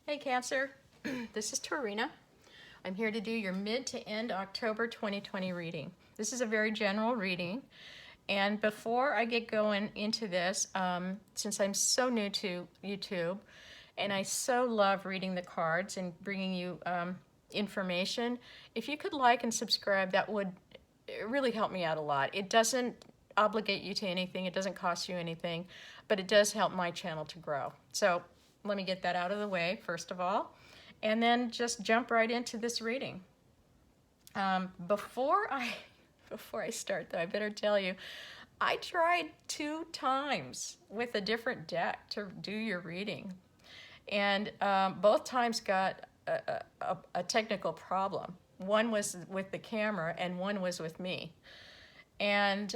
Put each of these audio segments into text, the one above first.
Hey Cancer, this is Torina. I'm here to do your mid to end October 2020 reading. This is a very general reading, and before I get going into this, since I'm so new to YouTube and I so love reading the cards and bringing you information, if you could like and subscribe, that would really help me out a lot. It doesn't obligate you to anything, it doesn't cost you anything, but it does help my channel to grow. So let me get that out of the way first of all, and then just jump right into this reading. Before I start though, I better tell you, I tried 2 times with a different deck to do your reading, and both times got a technical problem. One was with the camera and one was with me. And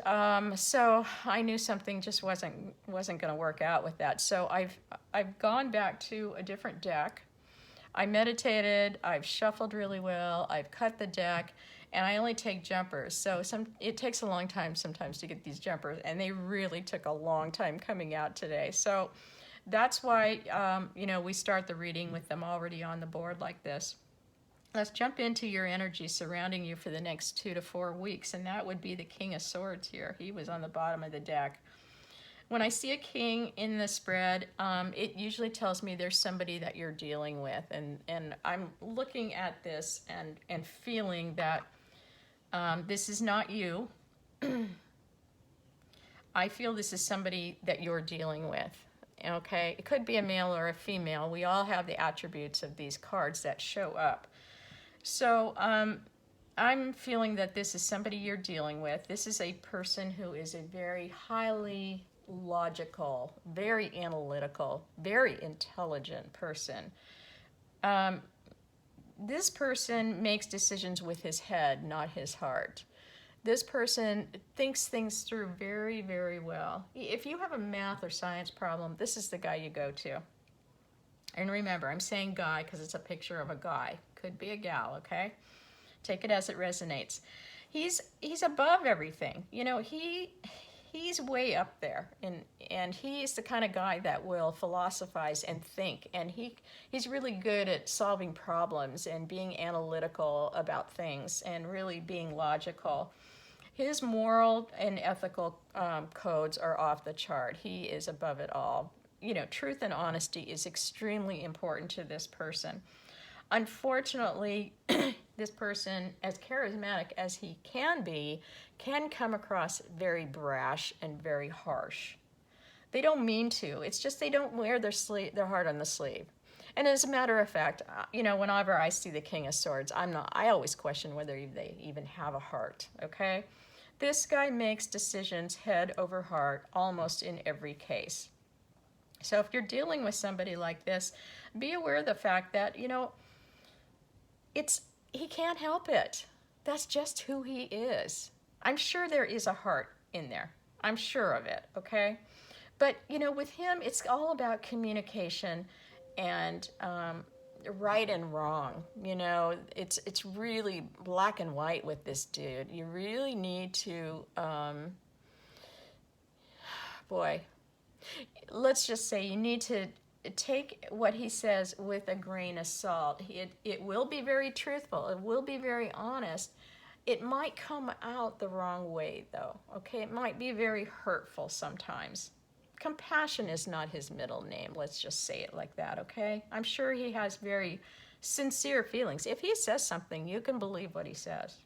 so I knew something just wasn't going to work out with that. So I've gone back to a different deck. I meditated, I've shuffled really well, I've cut the deck, and I only take jumpers. So it takes a long time sometimes to get these jumpers, and they really took a long time coming out today. So that's why we start the reading with them already on the board like this. Let's jump into your energy surrounding you for the next 2 to 4 weeks, and that would be the King of Swords here. He was on the bottom of the deck. When I see a king in the spread, it usually tells me there's somebody that you're dealing with, and I'm looking at this and feeling that this is not you. I feel this is somebody that you're dealing with. Okay, it could be a male or a female. We all have the attributes of these cards that show up. So I'm feeling that this is somebody you're dealing with. This is a person who is a very highly logical, very analytical, very intelligent person. This person makes decisions with his head, not his heart. This person thinks things through very, very well. If you have a math or science problem, this is the guy you go to. And remember, I'm saying guy because it's a picture of a guy. Could be a gal, okay? Take it as it resonates. He's above everything. You know, he's way up there, and he's the kind of guy that will philosophize and think, and he's really good at solving problems and being analytical about things and really being logical. His moral and ethical codes are off the chart. He is above it all. You know, truth and honesty is extremely important to this person. Unfortunately, this person, as charismatic as he can be, can come across very brash and very harsh. They don't mean to. It's just they don't wear their heart on the sleeve. And as a matter of fact, whenever I see the King of Swords, I always question whether they even have a heart, okay? This guy makes decisions head over heart almost in every case. So if you're dealing with somebody like this, be aware of the fact that, he can't help it. That's just who he is. I'm sure there is a heart in there. I'm sure of it, okay? But, with him, it's all about communication and right and wrong. It's really black and white with this dude. You really need to, let's just say you need to take what he says with a grain of salt. It will be very truthful. It will be very honest. It might come out the wrong way, though, okay? It might be very hurtful sometimes. Compassion is not his middle name. Let's just say it like that, okay? I'm sure he has very sincere feelings. If he says something, you can believe what he says.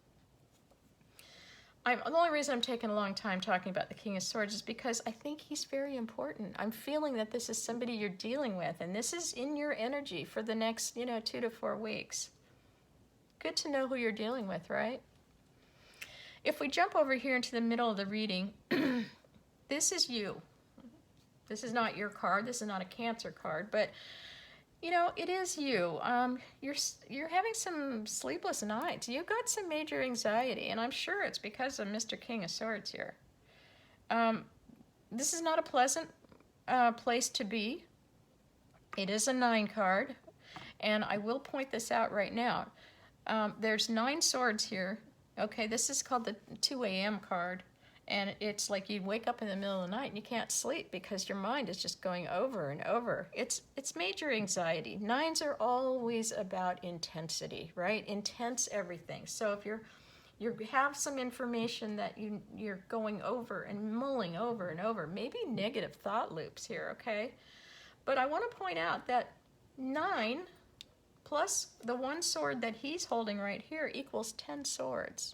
The only reason I'm taking a long time talking about the King of Swords is because I think he's very important. I'm feeling that this is somebody you're dealing with, and this is in your energy for the next, 2 to 4 weeks. Good to know who you're dealing with, right? If we jump over here into the middle of the reading, this is you. This is not your card. This is not a Cancer card, but it is you. You're having some sleepless nights. You've got some major anxiety, and I'm sure it's because of Mr. King of Swords here. This is not a pleasant place to be. It is a 9 card, and I will point this out right now. There's 9 swords here. Okay, this is called the 2 a.m. card, And it's like you wake up in the middle of the night and you can't sleep because your mind is just going over and over. It's major anxiety. Nines are always about intensity, right? Intense everything. So if you have some information that you're going over and mulling over and over, maybe negative thought loops here, okay? But I want to point out that 9 plus the 1 sword that he's holding right here equals 10 swords.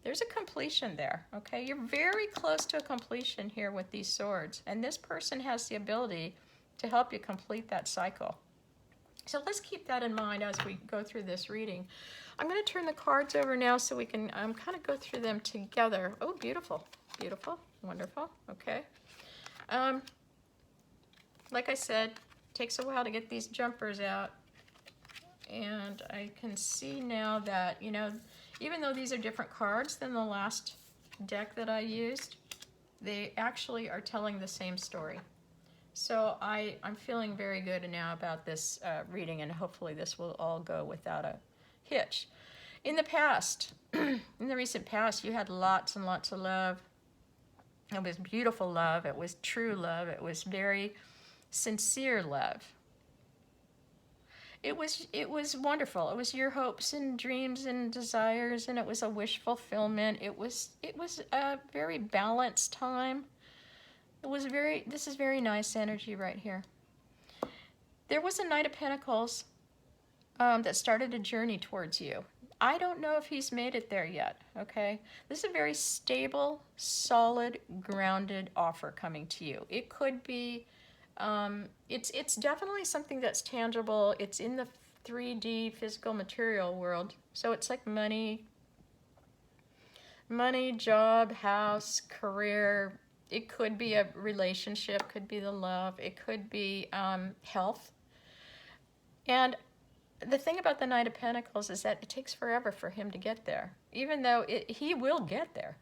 There's a completion there, okay? You're very close to a completion here with these swords, and this person has the ability to help you complete that cycle. So let's keep that in mind as we go through this reading. I'm going to turn the cards over now so we can kind of go through them together. Oh, beautiful, beautiful, wonderful, okay. Like I said, takes a while to get these jumpers out, and I can see now that, you know, even though these are different cards than the last deck that I used, they actually are telling the same story. So I'm feeling very good now about this reading, and hopefully this will all go without a hitch. In the past, in the recent past, you had lots and lots of love. It was beautiful love. It was true love. It was very sincere love. It was wonderful. It was your hopes and dreams and desires, and it was a wish fulfillment. It was a very balanced time. This is very nice energy right here. There was a Knight of Pentacles that started a journey towards you. I don't know if he's made it there yet, okay? This is a very stable, solid, grounded offer coming to you. It could be it's definitely something that's tangible. It's in the 3D physical material world. So it's like money, job, house, career. It could be a relationship, could be the love. It could be health. And the thing about the Knight of Pentacles is that it takes forever for him to get there, even though he will get there.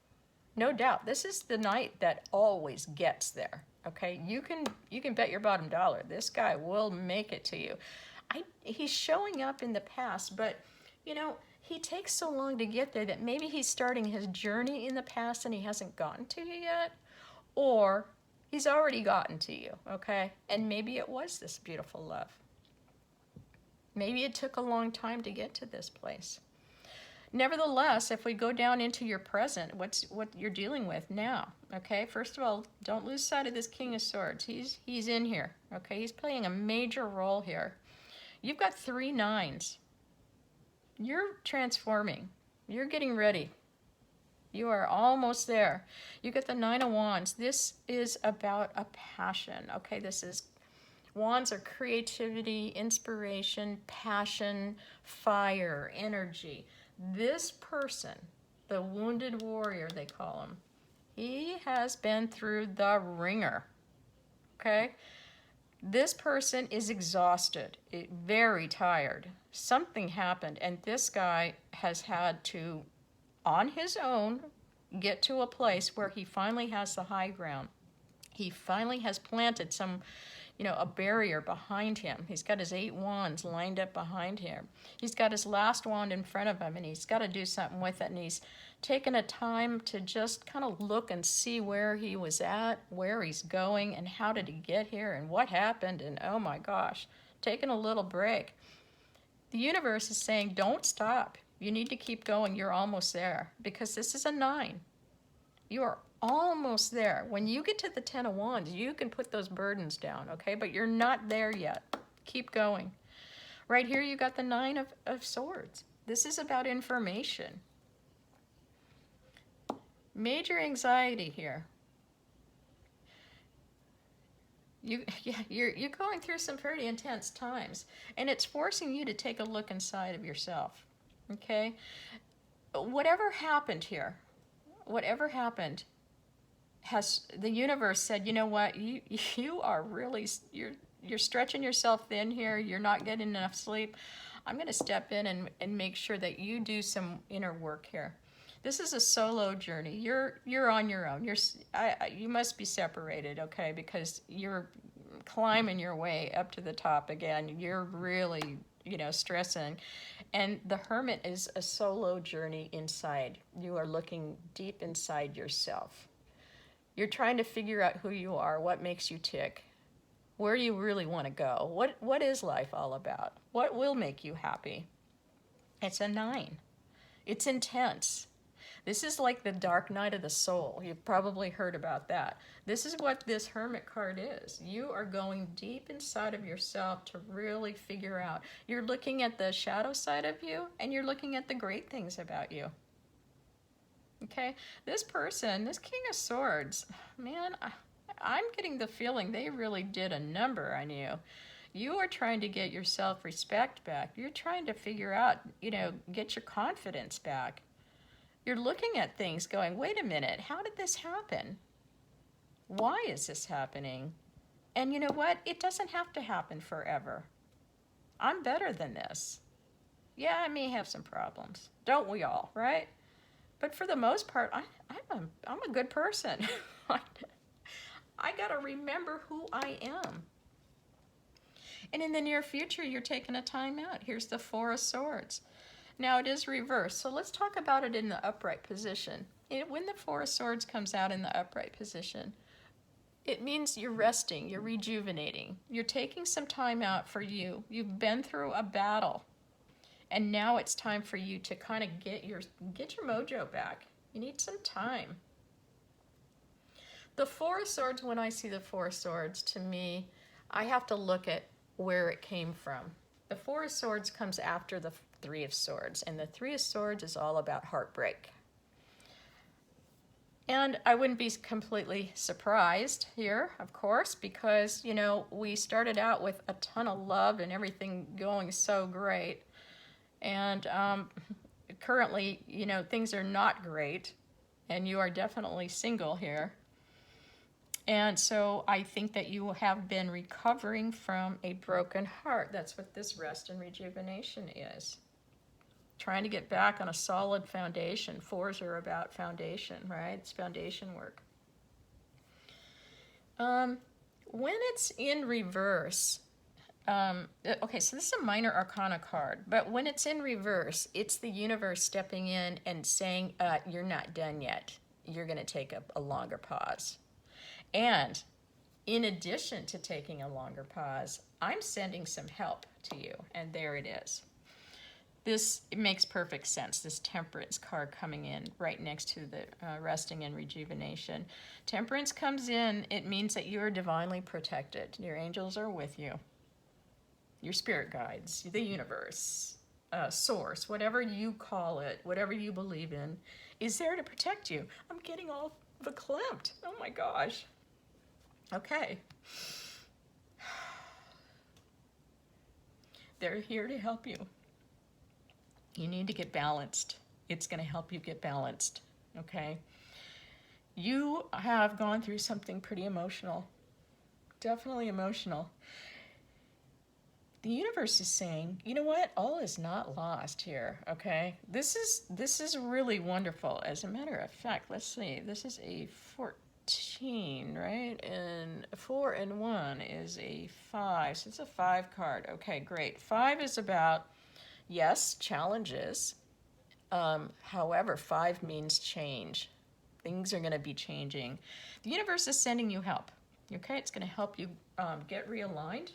No doubt. This is the knight that always gets there. Okay, you can bet your bottom dollar this guy will make it to you. He's showing up in the past, but you know, he takes so long to get there that maybe he's starting his journey in the past and he hasn't gotten to you yet, or he's already gotten to you, okay? And maybe it was this beautiful love. Maybe it took a long time to get to this place. Nevertheless, if we go down into your present, what you're dealing with now, okay? First of all, don't lose sight of this King of Swords. He's in here, okay? He's playing a major role here. You've got 3 9s. You're transforming. You're getting ready. You are almost there. You get the 9 of Wands. This is about a passion, okay? Wands are creativity, inspiration, passion, fire, energy. This person, the wounded warrior, they call him, he has been through the ringer, okay? This person is exhausted, very tired. Something happened, and this guy has had to, on his own, get to a place where he finally has the high ground. He finally has planted a barrier behind him. He's got his 8 wands lined up behind him. He's got his last wand in front of him, and he's got to do something with it, and he's taken a time to just kind of look and see where he was at, where he's going, and how did he get here, and what happened, and oh my gosh, taking a little break. The universe is saying, don't stop. You need to keep going. You're almost there, because this is a 9. You are almost there. When you get to the 10 of Wands, you can put those burdens down, okay? But you're not there yet. Keep going. Right here, you got the 9 of Swords. This is about information. Major anxiety here. You're going through some pretty intense times, and it's forcing you to take a look inside of yourself, okay? Whatever happened here, whatever happened, has the universe said, you know what, you are really, you're stretching yourself thin here, you're not getting enough sleep. I'm going to step in and make sure that you do some inner work here. This is a solo journey. You're on your own. You must be separated, okay, because you're climbing your way up to the top again. You're really, stressing. And the Hermit is a solo journey inside. You are looking deep inside yourself. You're trying to figure out who you are, what makes you tick, where you really want to go. What is life all about? What will make you happy? It's a 9. It's intense. This is like the dark night of the soul. You've probably heard about that. This is what this Hermit card is. You are going deep inside of yourself to really figure out. You're looking at the shadow side of you, and you're looking at the great things about you. Okay? This person, this King of Swords, man, I'm getting the feeling they really did a number on you. You are trying to get your self-respect back. You're trying to figure out, get your confidence back. You're looking at things going, wait a minute, how did this happen? Why is this happening? And you know what? It doesn't have to happen forever. I'm better than this. Yeah, I may have some problems. Don't we all, right? But for the most part, I'm a good person. I got to remember who I am. And in the near future, you're taking a time out. Here's the 4 of Swords. Now, it is reversed, so let's talk about it in the upright position. When the 4 of Swords comes out in the upright position, it means you're resting, you're rejuvenating. You're taking some time out for you. You've been through a battle, and now it's time for you to kind of get your mojo back. You need some time. The 4 of Swords, when I see the 4 of Swords, to me, I have to look at where it came from. The 4 of Swords comes after the 3 of Swords, and the 3 of Swords is all about heartbreak. And I wouldn't be completely surprised here, of course, because, we started out with a ton of love and everything going so great. And currently, things are not great, and you are definitely single here. And so I think that you have been recovering from a broken heart. That's what this rest and rejuvenation is. Trying to get back on a solid foundation. 4s are about foundation, right? It's foundation work. When it's in reverse, okay, so this is a minor arcana card, but when it's in reverse, it's the universe stepping in and saying, you're not done yet. You're going to take a longer pause. And in addition to taking a longer pause, I'm sending some help to you, and there it is. It makes perfect sense, this Temperance card coming in right next to the resting and rejuvenation. Temperance comes in, it means that you are divinely protected. Your angels are with you. Your spirit guides, the universe, source, whatever you call it, whatever you believe in, is there to protect you. I'm getting all verklempt. Oh my gosh. Okay. They're here to help you. You need to get balanced. It's going to help you get balanced, okay? You have gone through something pretty emotional, definitely emotional. The universe is saying, you know what? All is not lost here, okay? This is really wonderful. As a matter of fact, let's see. This is a 14, right? And 4 and 1 is a 5. So it's a 5 card. Okay, great. 5 is about, yes, challenges. However, 5 means change. Things are going to be changing. The universe is sending you help, okay? It's going to help you get realigned.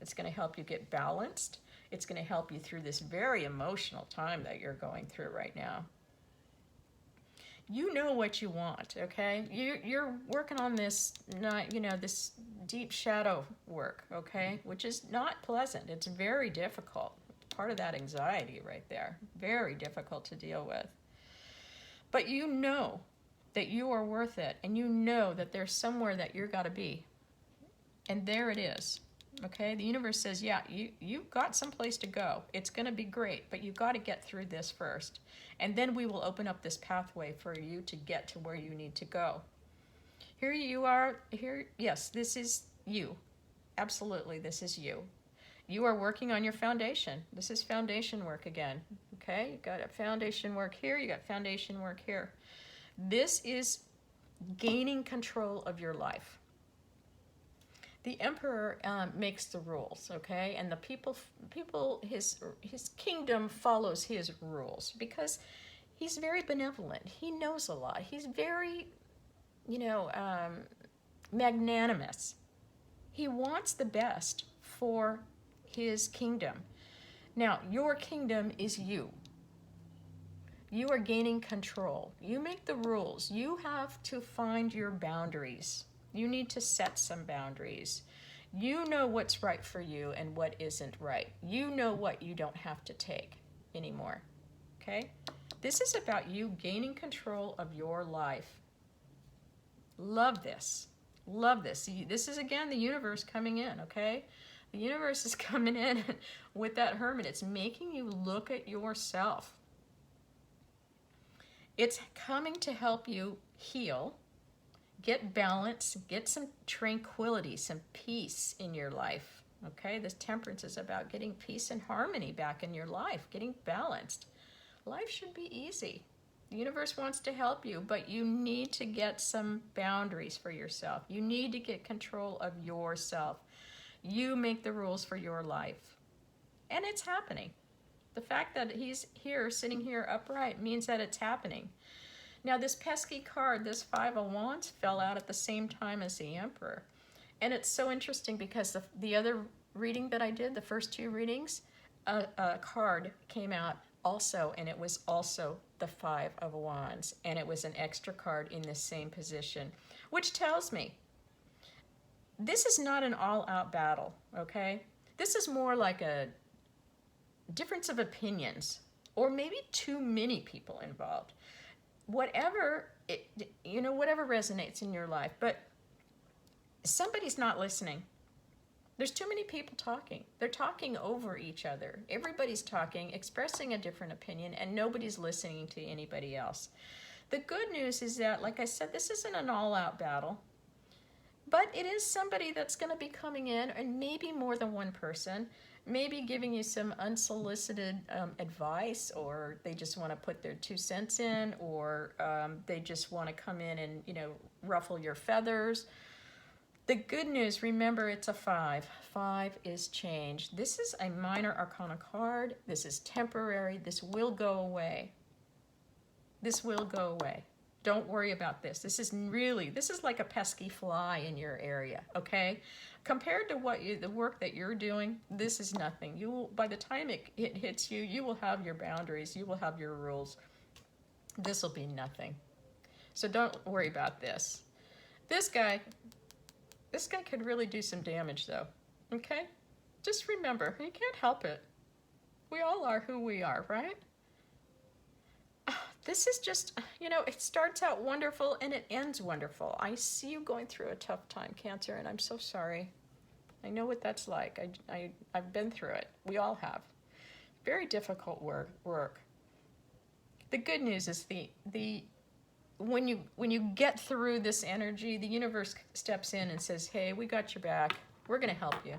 It's going to help you get balanced. It's going to help you through this very emotional time that you're going through right now. You know what you want, okay? You're working on this, this deep shadow work, okay? Which is not pleasant. It's very difficult. Part of that anxiety right there. Very difficult to deal with. But you know that you are worth it, and you know that there's somewhere that you're got to be. And there it is. Okay, the universe says, yeah, you've got someplace to go. It's going to be great, but you've got to get through this first. And then we will open up this pathway for you to get to where you need to go. Here you are. Here, yes, this is you. Absolutely, this is you. You are working on your foundation. This is foundation work again. Okay, you got a foundation work here. You got foundation work here. This is gaining control of your life. The emperor makes the rules, okay, and the people, his kingdom follows his rules because he's very benevolent. He knows a lot. He's very, magnanimous. He wants the best for his kingdom. Now, your kingdom is you. You are gaining control. You make the rules. You have to find your boundaries. You need to set some boundaries. You know what's right for you and what isn't right. You know what you don't have to take anymore. Okay? This is about you gaining control of your life. Love this. Love this. This is, again, the universe coming in, okay? The universe is coming in with that hermit. It's making you look at yourself. It's coming to help you heal, get balance, get some tranquility, some peace in your life. Okay, this temperance is about getting peace and harmony back in your life, getting balanced. Life should be easy. The universe wants to help you, but you need to get some boundaries for yourself. You need to get control of yourself. You make the rules for your life. And it's happening. The fact that he's here, sitting here upright, means that it's happening. Now, this pesky card, this Five of Wands, fell out at the same time as the Emperor. And it's so interesting because the other reading that I did, the first two readings, a card came out also, and it was also the Five of Wands. And it was an extra card in the same position, which tells me this is not an all-out battle, okay? This is more like a difference of opinions, or maybe too many people involved. Whatever whatever resonates in your life, but somebody's not listening. There's too many people talking. They're talking over each other. Everybody's talking, expressing a different opinion, and nobody's listening to anybody else. The good news is that, like I said, this isn't an all-out battle, but it is somebody that's going to be coming in, and maybe more than one person, maybe giving you some unsolicited advice, or they just want to put their 2 cents in, or they just want to come in and, ruffle your feathers. The good news, remember, it's a 5. 5 is change. This is a minor arcana card. This is temporary. This will go away. This will go away. Don't worry about this. This is like a pesky fly in your area, okay? Compared to the work that you're doing, this is nothing. By the time it hits you, you will have your boundaries. You will have your rules. This will be nothing. So don't worry about this. This guy could really do some damage, though, okay? Just remember, you can't help it. We all are who we are, right? This is just, it starts out wonderful and it ends wonderful. I see you going through a tough time, Cancer, and I'm so sorry. I know what that's like. I've been through it. We all have. Very difficult work. The good news is when you get through this energy, the universe steps in and says, hey, we got your back. We're going to help you.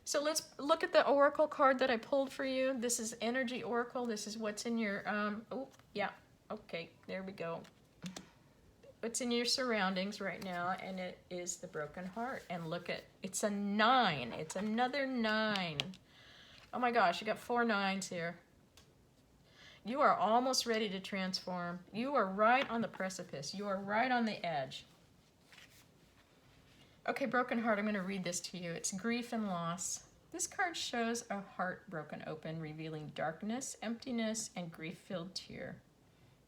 So let's look at the oracle card that I pulled for you. This is Energy Oracle. This is what's in your, okay, there we go. What's in your surroundings right now, and it is the broken heart. And look it's a 9. It's another 9. Oh my gosh, you got 4 9s here. You are almost ready to transform. You are right on the precipice. You are right on the edge. Okay, broken heart, I'm going to read this to you. It's grief and loss. This card shows a heart broken open, revealing darkness, emptiness, and grief-filled tear.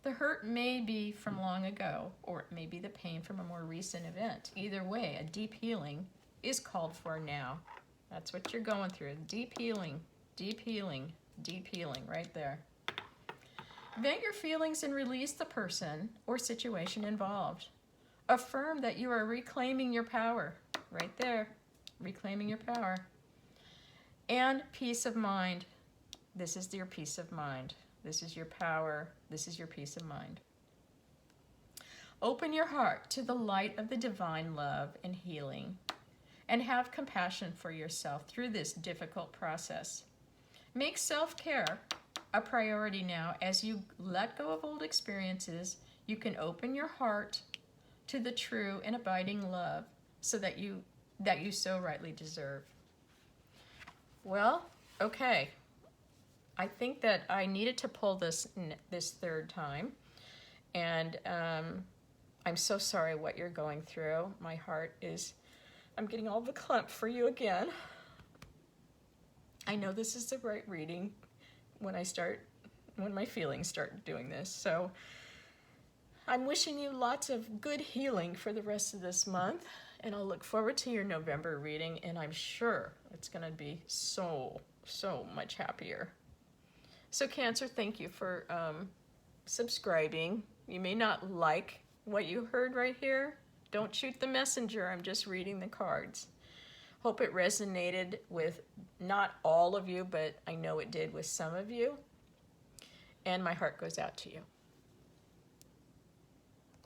The hurt may be from long ago, or it may be the pain from a more recent event. Either way, a deep healing is called for now. That's what you're going through. Deep healing, deep healing, deep healing, right there. Vent your feelings and release the person or situation involved. Affirm that you are reclaiming your power. Right there. Reclaiming your power. And peace of mind. This is your peace of mind. This is your power. This is your peace of mind. Open your heart to the light of the divine love and healing, and have compassion for yourself through this difficult process. Make self-care a priority now. As you let go of old experiences, you can open your heart to the true and abiding love so that you that you so rightly deserve. Well, okay. I think that I needed to pull this third time, and I'm so sorry what you're going through. My heart is, I'm getting all the clump for you again. I know this is the right reading when my feelings start doing this. So I'm wishing you lots of good healing for the rest of this month, and I'll look forward to your November reading, and I'm sure it's going to be so much happier. So Cancer, thank you for subscribing. You may not like what you heard right here. Don't shoot the messenger. I'm just reading the cards. Hope it resonated with not all of you, but I know it did with some of you. And my heart goes out to you.